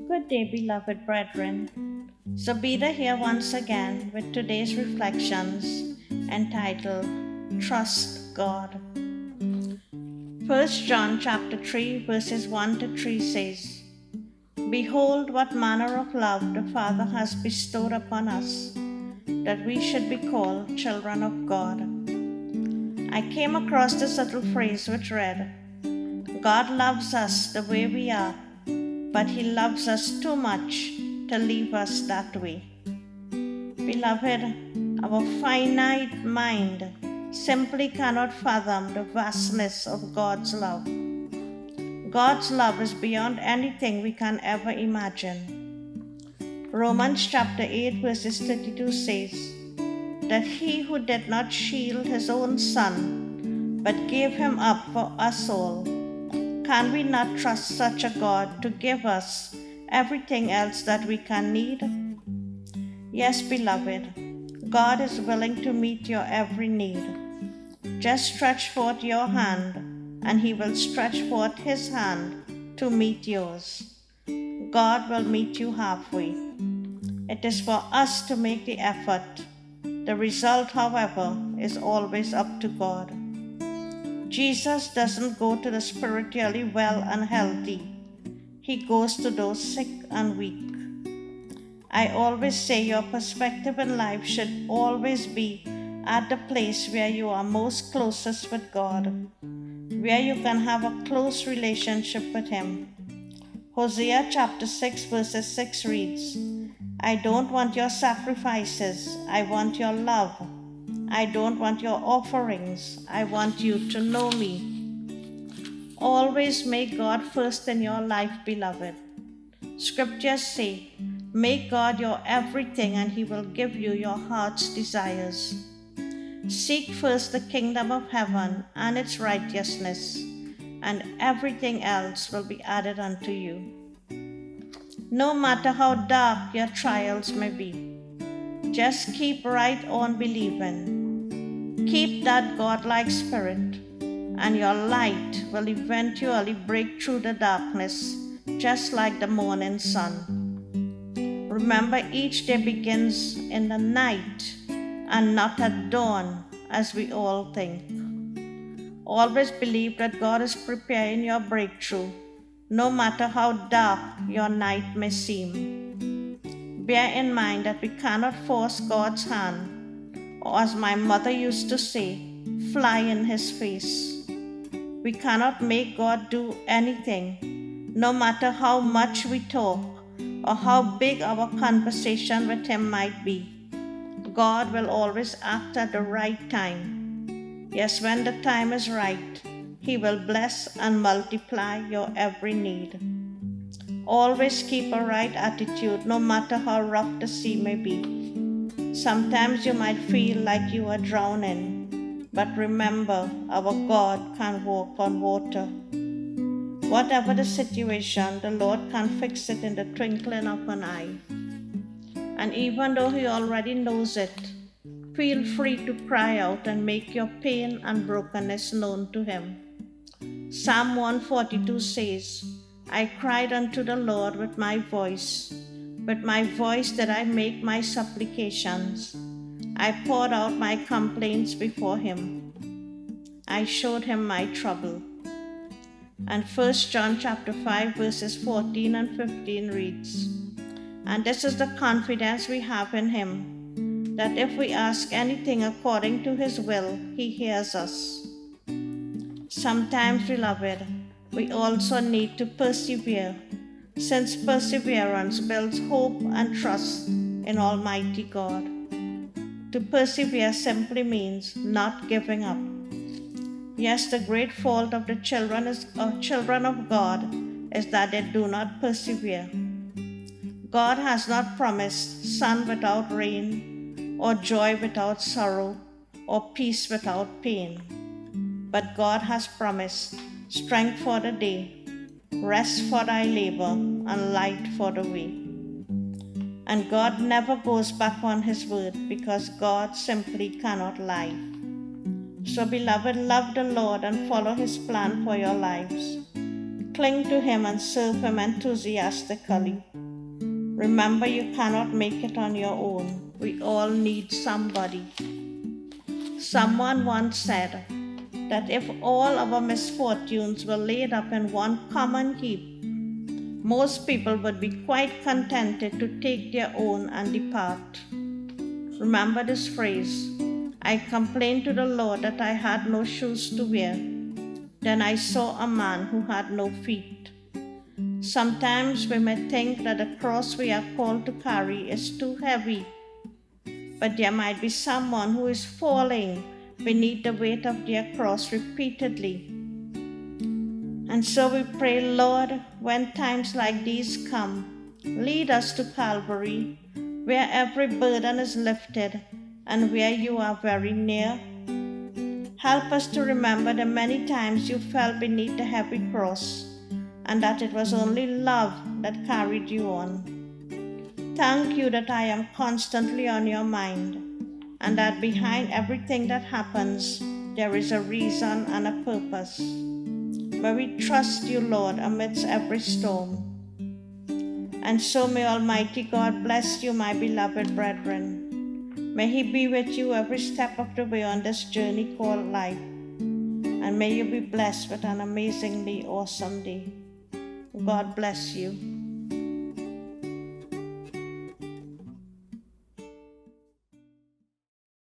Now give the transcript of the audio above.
Good day, beloved brethren. Zabida here once again with today's reflections entitled Trust God. 1 John chapter 3 verses 1 to 3 says, Behold what manner of love the Father has bestowed upon us, that we should be called children of God. I came across this little phrase which read, God loves us the way we are, but He loves us too much to leave us that way. Beloved, our finite mind simply cannot fathom the vastness of God's love. God's love is beyond anything we can ever imagine. Romans chapter 8 verses 32 says that He who did not shield His own Son, but gave Him up for us all, can we not trust such a God to give us everything else that we can need? Yes, beloved, God is willing to meet your every need. Just stretch forth your hand, and He will stretch forth His hand to meet yours. God will meet you halfway. It is for us to make the effort. The result, however, is always up to God. Jesus doesn't go to the spiritually well and healthy. He goes to those sick and weak. I always say your perspective in life should always be at the place where you are most closest with God, where you can have a close relationship with Him. Hosea chapter 6 verses 6 reads, I don't want your sacrifices, I want your love. I don't want your offerings, I want you to know me. Always make God first in your life, beloved. Scriptures say, make God your everything and He will give you your heart's desires. Seek first the kingdom of heaven and its righteousness, and everything else will be added unto you. No matter how dark your trials may be, just keep right on believing. Keep that God-like spirit, and your light will eventually break through the darkness, just like the morning sun. Remember, each day begins in the night and not at dawn, as we all think. Always believe that God is preparing your breakthrough, no matter how dark your night may seem. Bear in mind that we cannot force God's hand, or as my mother used to say, fly in His face. We cannot make God do anything, no matter how much we talk or how big our conversation with Him might be. God will always act at the right time. Yes, when the time is right, He will bless and multiply your every need. Always keep a right attitude, no matter how rough the sea may be. Sometimes you might feel like you are drowning, but remember, our God can walk on water. Whatever the situation, the Lord can fix it in the twinkling of an eye. And even though He already knows it, feel free to cry out and make your pain and brokenness known to Him. Psalm 142 says, I cried unto the Lord with my voice did I make my supplications. I poured out my complaints before Him. I showed Him my trouble. And 1 John chapter 5 verses 14 and 15 reads, And this is the confidence we have in Him, that if we ask anything according to His will, He hears us. Sometimes, beloved, we also need to persevere, since perseverance builds hope and trust in Almighty God. To persevere simply means not giving up. Yes, the great fault of the children of God is that they do not persevere. God has not promised sun without rain, or joy without sorrow, or peace without pain. But God has promised strength for the day, rest for thy labor, and light for the way. And God never goes back on His word, because God simply cannot lie. So, beloved, love the Lord and follow His plan for your lives. Cling to Him and serve Him enthusiastically. Remember, you cannot make it on your own. We all need somebody. Someone once said that if all our misfortunes were laid up in one common heap, most people would be quite contented to take their own and depart. Remember this phrase: I complained to the Lord that I had no shoes to wear. Then I saw a man who had no feet. Sometimes we may think that the cross we are called to carry is too heavy, but there might be someone who is falling beneath the weight of their cross repeatedly. And so we pray, Lord, when times like these come, lead us to Calvary, where every burden is lifted and where you are very near. Help us to remember the many times you fell beneath the heavy cross, and that it was only love that carried you on. Thank you that I am constantly on your mind, and that behind everything that happens, there is a reason and a purpose. May we trust you, Lord, amidst every storm. And so may Almighty God bless you, my beloved brethren. May He be with you every step of the way on this journey called life. And may you be blessed with an amazingly awesome day. God bless you.